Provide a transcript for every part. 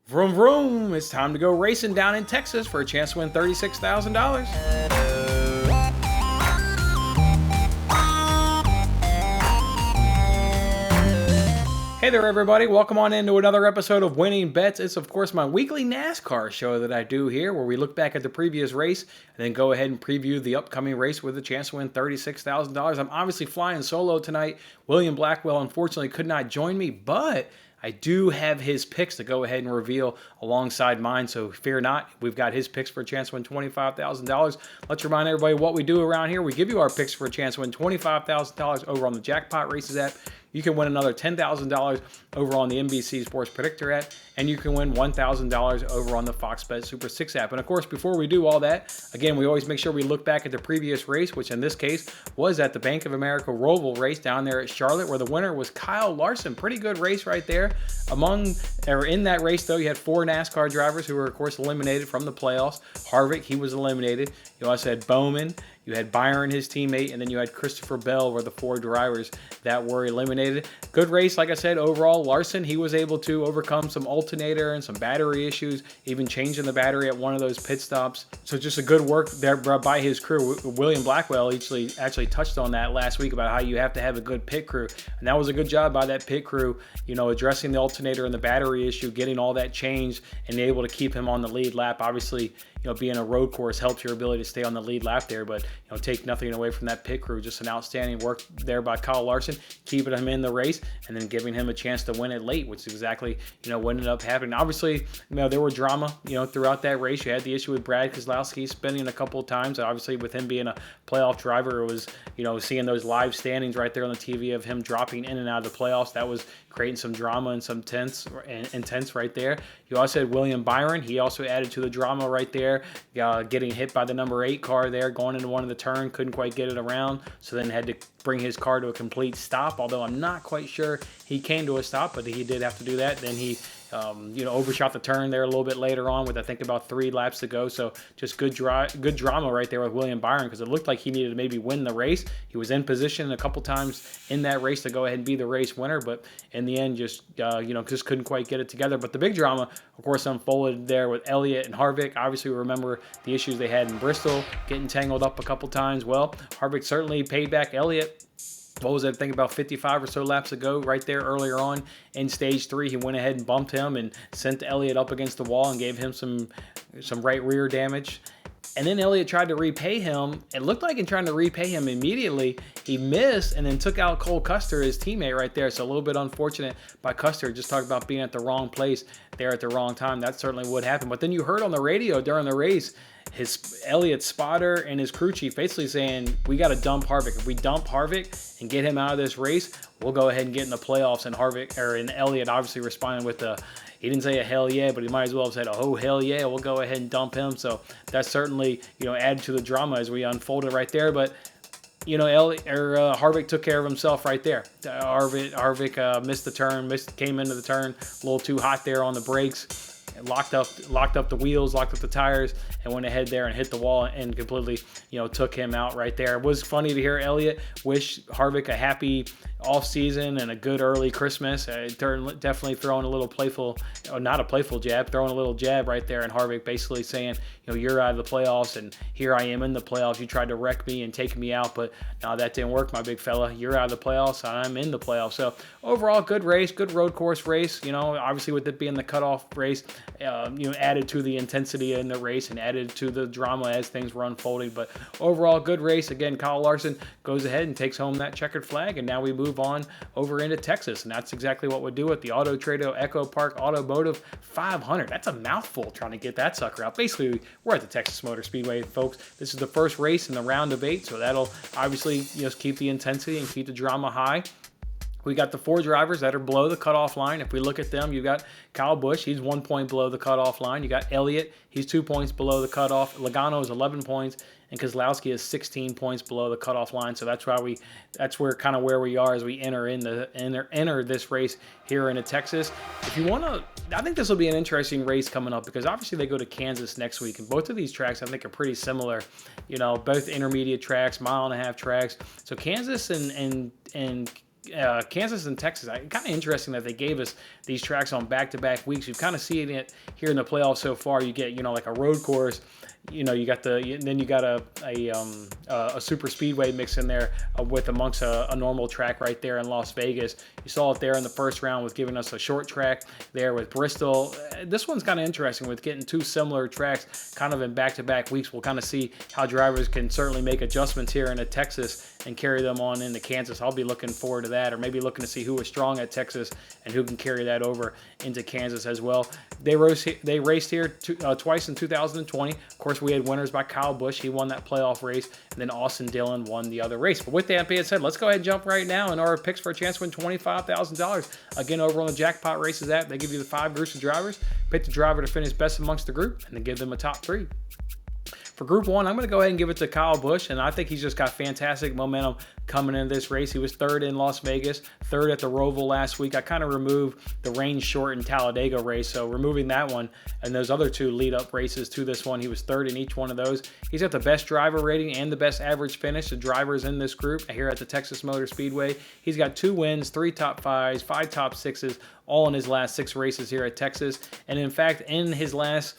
Vroom vroom, it's time to go racing down in Texas for a chance to win $36,000. Hey there everybody, welcome on into another episode of Winning Bets. It's of course my weekly NASCAR show that I do here where we look back at the previous race and then go ahead and preview the upcoming race with a chance to win $36,000. I'm obviously flying solo tonight. William Blackwell unfortunately could not join me, but I do have his picks to go ahead and reveal alongside mine, so fear not. We've got his picks for a chance to win $25,000. Let's remind everybody what we do around here. We give you our picks for a chance to win $25,000 over on the Jackpot Races app. You can win another $10,000 over on the Nbc Sports Predictor app, and you can win $1,000 over on the Fox Bet Super 6 app. And of course, before we do all that, again, we always make sure we look back at the previous race, which in this case was at the Bank of America Roval race down there at Charlotte, where the winner was Kyle Larson. Pretty good race right there. In that race, though, you had four NASCAR drivers who were, of course, eliminated from the playoffs. Harvick, he was eliminated. You also had Bowman. You had Byron, his teammate, and then you had Christopher Bell were the four drivers that were eliminated. Good race, like I said, overall. Larson, he was able to overcome some alternator and some battery issues, even changing the battery at one of those pit stops. So just a good work there by his crew. William Blackwell actually touched on that last week about how you have to have a good pit crew. And that was a good job by that pit crew, addressing the alternator and the battery issue, getting all that changed, and able to keep him on the lead lap. Obviously, being a road course helps your ability to stay on the lead lap there, but take nothing away from that pit crew. Just an outstanding work there by Kyle Larson, keeping him in the race and then giving him a chance to win it late, which is exactly what ended up happening. Obviously, there were drama throughout that race. You had the issue with Brad Keselowski spinning a couple of times. Obviously, with him being a playoff driver, it was seeing those live standings right there on the TV of him dropping in and out of the playoffs. That was creating some drama and some intense right there. You also had William Byron. He also added to the drama right there, getting hit by the number 8 car there, going into one of the turn, couldn't quite get it around, so then had to bring his car to a complete stop, although I'm not quite sure he came to a stop, but he did have to do that. Then he overshot the turn there a little bit later on with I think about 3 laps to go. So just good drama right there with William Byron, because it looked like he needed to maybe win the race. He was in position a couple times in that race to go ahead and be the race winner, but in the end just couldn't quite get it together. But the big drama, of course, unfolded there with Elliott and Harvick. Obviously, we remember the issues they had in Bristol, getting tangled up a couple times. Well, Harvick certainly paid back Elliott. What was it? I think about 55 or so laps ago, right there earlier on in stage 3, he went ahead and bumped him and sent Elliott up against the wall and gave him some right rear damage. And then Elliott tried to repay him. It looked like in trying to repay him immediately, he missed and then took out Cole Custer, his teammate right there. So a little bit unfortunate by Custer. Just talk about being at the wrong place there at the wrong time. That's certainly what happened. But then you heard on the radio during the race, Elliott's spotter and his crew chief basically saying, we got to dump Harvick. If we dump Harvick and get him out of this race, we'll go ahead and get in the playoffs. And Elliott obviously responding with he didn't say a hell yeah, but he might as well have said, oh, hell yeah, we'll go ahead and dump him. So that certainly, added to the drama as we unfolded right there. But, Harvick took care of himself right there. Harvick missed the turn, came into the turn a little too hot there on the brakes. Locked up the wheels, locked up the tires, and went ahead there and hit the wall and completely, took him out right there. It was funny to hear Elliott wish Harvick a happy off season and a good early Christmas. Definitely throwing a little throwing a little jab right there, and Harvick basically saying, you're out of the playoffs, and here I am in the playoffs. You tried to wreck me and take me out, but no, that didn't work, my big fella. You're out of the playoffs, and I'm in the playoffs. So overall, good race, good road course race. Obviously with it being the cutoff race, added to the intensity in the race and added to the drama as things were unfolding. But overall, good race. Again, Kyle Larson goes ahead and takes home that checkered flag, and now we move on over into Texas, and that's exactly what we do with the Auto Trader EchoPark Automotive 500. That's a mouthful trying to get that sucker out. Basically, we're at the Texas Motor Speedway, folks. This is the first race in the round of 8, so that'll obviously keep the intensity and keep the drama high. We got the 4 drivers that are below the cutoff line. If we look at them, you got Kyle Busch, he's 1 point below the cutoff line. You got Elliott, he's 2 points below the cutoff. Logano is 11 points, and Keselowski is 16 points below the cutoff line. So that's where we are as we enter this race here into Texas. If you want to, I think this will be an interesting race coming up, because obviously they go to Kansas next week, and both of these tracks I think are pretty similar. Both intermediate tracks, mile-and-a-half tracks. So Kansas and Kansas and Texas, kind of interesting that they gave us these tracks on back-to-back weeks. You've kind of seen it here in the playoffs so far. You get, like a road course. You got then you got a super speedway mix in there with amongst a normal track right there in Las Vegas. You saw it there in the first round with giving us a short track there with Bristol. This one's kind of interesting with getting two similar tracks kind of in back-to-back weeks. We'll kind of see how drivers can certainly make adjustments here into Texas and carry them on into Kansas. I'll be looking forward to that, or maybe looking to see who was strong at Texas and who can carry that over into Kansas as well. They raced here twice in 2020. Of course, we had winners by Kyle Busch. He won that playoff race, and then Austin Dillon won the other race. But with that being said, let's go ahead and jump right now in our picks for a chance to win $25,000. Again, over on the Jackpot Races app, they give you the 5 groups of drivers. Pick the driver to finish best amongst the group, and then give them a top 3. For Group 1, I'm going to go ahead and give it to Kyle Busch, and I think he's just got fantastic momentum coming into this race. He was 3rd in Las Vegas, 3rd at the Roval last week. I kind of removed the rain-shortened Talladega race, so removing that one and those other 2 lead-up races to this one, he was 3rd in each one of those. He's got the best driver rating and the best average finish. The drivers in this group here at the Texas Motor Speedway. He's got 2 wins, 3 top 5s, 5 top 6s, all in his last 6 races here at Texas. And in fact, in his last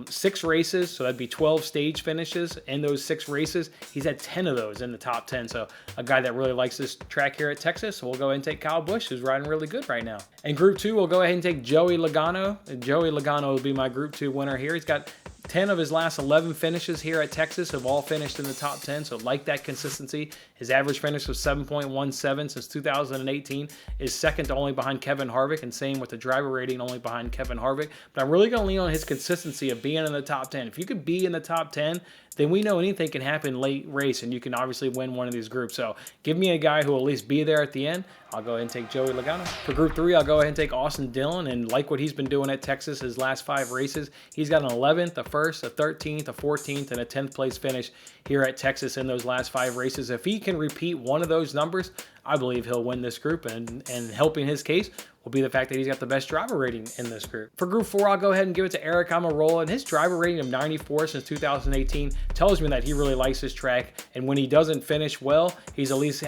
6 races, so that'd be 12 stage finishes in those 6 races. He's had 10 of those in the top 10. So a guy that really likes this track here at Texas. So we'll go ahead and take Kyle Busch, who's riding really good right now. In Group 2, we'll go ahead and take Joey Logano. Joey Logano will be my Group 2 winner here. He's got 10 of his last 11 finishes here at Texas have all finished in the top 10, so like that consistency. His average finish was 7.17 since 2018, is second to only behind Kevin Harvick, and same with the driver rating, only behind Kevin Harvick. But I'm really going to lean on his consistency of being in the top 10. If you could be in the top 10, then we know anything can happen late race, and you can obviously win one of these groups. So give me a guy who will at least be there at the end. I'll go ahead and take Joey Logano. For Group 3, I'll go ahead and take Austin Dillon, and like what he's been doing at Texas his last 5 races, he's got an 11th, a 1st, a 13th, a 14th, and a 10th place finish here at Texas in those last 5 races. If he can repeat one of those numbers, I believe he'll win this group, and helping his case will be the fact that he's got the best driver rating in this group. For Group 4, I'll go ahead and give it to Eric Almirola, and his driver rating of 94 since 2018 tells me that he really likes this track, and when he doesn't finish well, he's at least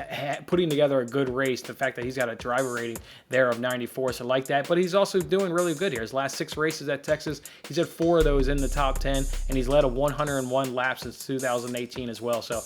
putting together a good race. The fact that he's got a driver rating there of 94, so I like that, but he's also doing really good here. His last 6 races at Texas, he's had 4 of those in the top 10, and he's led a 101 laps since 2018 as well, so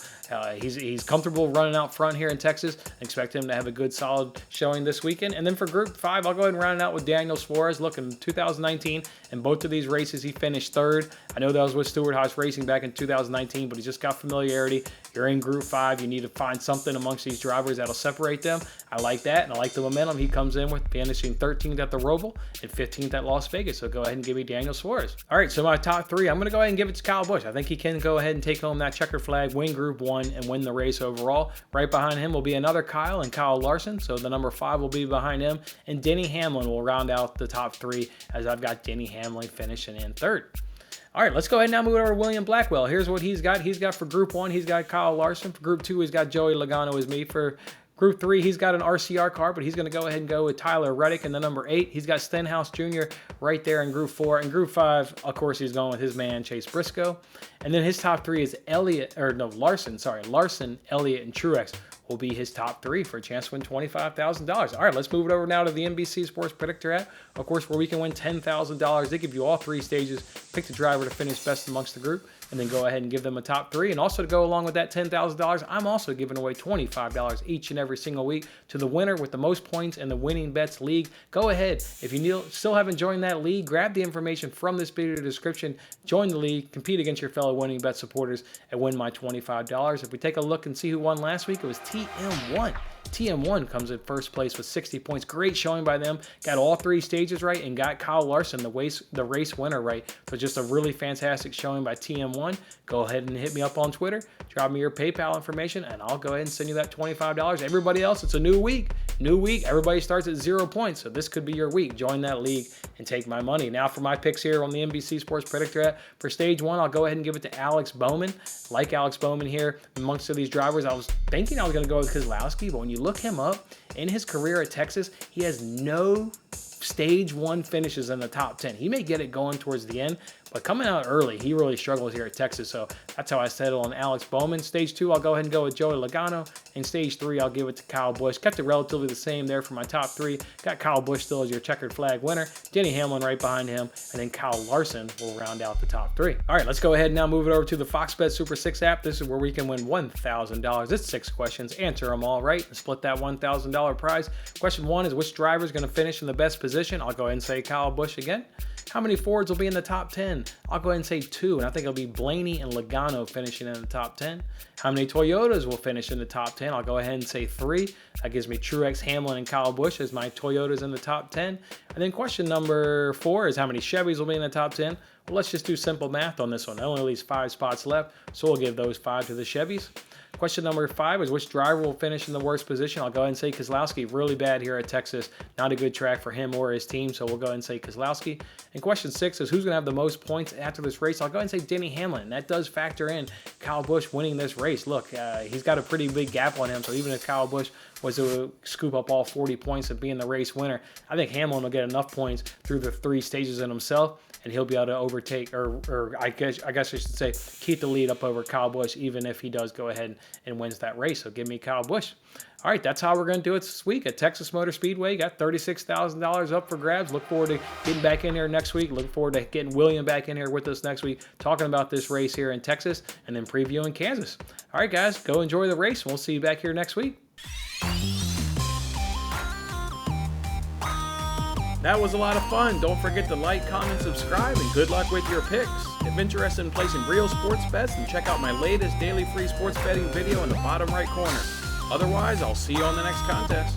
he's comfortable running out front here in Texas. Expect him to have a good, solid showing this weekend. And then for Group 5, I'll go ahead and round it out with Daniel Suarez. Look, in 2019, in both of these races, he finished 3rd. I know that was with Stewart Haas Racing back in 2019, but he just got familiarity. You're in Group 5. You need to find something amongst these drivers that'll separate them. I like that, and I like the momentum he comes in with, finishing 13th at the Roval and 15th at Las Vegas. So go ahead and give me Daniel Suarez. All right, so my top 3, I'm going to go ahead and give it to Kyle Busch. I think he can go ahead and take home that checker flag, win Group 1, and win the race overall. Right behind him will be another Kyle and Kyle Larson, so the number 5 will be behind him, and Denny Hamlin will round out the top 3, as I've got Denny Hamlin finishing in 3rd. All right, let's go ahead and now move over to William Blackwell. Here's what he's got. He's got for Group 1, he's got Kyle Larson. For Group 2, he's got Joey Logano as me. For Group 3, he's got an RCR car, but he's going to go ahead and go with Tyler Reddick in the number 8. He's got Stenhouse Jr. right there in Group 4. In Group 5, of course, he's going with his man, Chase Briscoe. And then his top 3 is Larson, Elliott, and Truex will be his top 3 for a chance to win $25,000. All right, let's move it over now to the Nbc Sports Predictor App, of course, where we can win $10,000. They give you all 3 stages. Pick the driver to finish best amongst the group, and then go ahead and give them a top 3. And also to go along with that $10,000, I'm also giving away $25 each and every single week to the winner with the most points in the Winning Bets League. Go ahead. If you still haven't joined that league, grab the information from this video description, join the league, compete against your fellow Winning Bet supporters, and win my $25. If we take a look and see who won last week, it was TM1. TM1 comes in first place with 60 points. Great showing by them. Got all 3 stages right and got Kyle Larson, the race winner, right. So just a really fantastic showing by TM1. Go ahead and hit me up on Twitter. Drop me your PayPal information, and I'll go ahead and send you that $25. Everybody else, it's a new week. New week. Everybody starts at 0 points, so this could be your week. Join that league and take my money. Now for my picks here on the NBC Sports Predictor App. For Stage 1, I'll go ahead and give it to Alex Bowman. Like Alex Bowman here amongst these drivers. I was thinking I was going to go with Keselowski, but when you look him up, in his career at Texas, he has no Stage 1 finishes in the top 10. He may get it going towards the end, But coming out early, he really struggles here at Texas, so that's how I settle on Alex Bowman. Stage 2, I'll go ahead and go with Joey Logano. In Stage 3, I'll give it to Kyle Busch. Kept it relatively the same there for my top 3. Got Kyle Busch still as your checkered flag winner. Denny Hamlin right behind him, and then Kyle Larson will round out the top 3. All right, let's go ahead and now move it over to the Fox Bet Super 6 app. This is where we can win $1,000. It's 6 questions. Answer them all right and split that $1,000 prize. Question 1 is which driver is going to finish in the best position? I'll go ahead and say Kyle Busch again. How many Fords will be in the top 10? I'll go ahead and say 2, and I think it'll be Blaney and Logano finishing in the top 10. How many Toyotas will finish in the top 10? I'll go ahead and say 3. That gives me Truex, Hamlin, and Kyle Busch as my Toyotas in the top 10. And then question number 4 is how many Chevys will be in the top 10? Well, let's just do simple math on this one. There only leaves 5 spots left, so we'll give those 5 to the Chevys. Question number 5 is which driver will finish in the worst position? I'll go ahead and say Keselowski. Really bad here at Texas. Not a good track for him or his team, so we'll go ahead and say Keselowski. And question 6 is who's going to have the most points after this race? I'll go ahead and say Denny Hamlin. That does factor in Kyle Busch winning this race. Look, he's got a pretty big gap on him, so even if Kyle Busch was to scoop up all 40 points and being the race winner, I think Hamlin will get enough points through the 3 stages in himself, and he'll be able to overtake, or I guess I should say, keep the lead up over Kyle Busch, even if he does go ahead and wins that race. So give me Kyle Busch. All right, that's how we're going to do it this week at Texas Motor Speedway. Got $36,000 up for grabs. Look forward to getting back in here next week. Look forward to getting William back in here with us next week, talking about this race here in Texas, and then previewing Kansas. All right, guys, go enjoy the race, and we'll see you back here next week. That was a lot of fun. Don't forget to like, comment, subscribe, and good luck with your picks. If interested in placing real sports bets, then check out my latest daily free sports betting video in the bottom right corner. Otherwise, I'll see you on the next contest.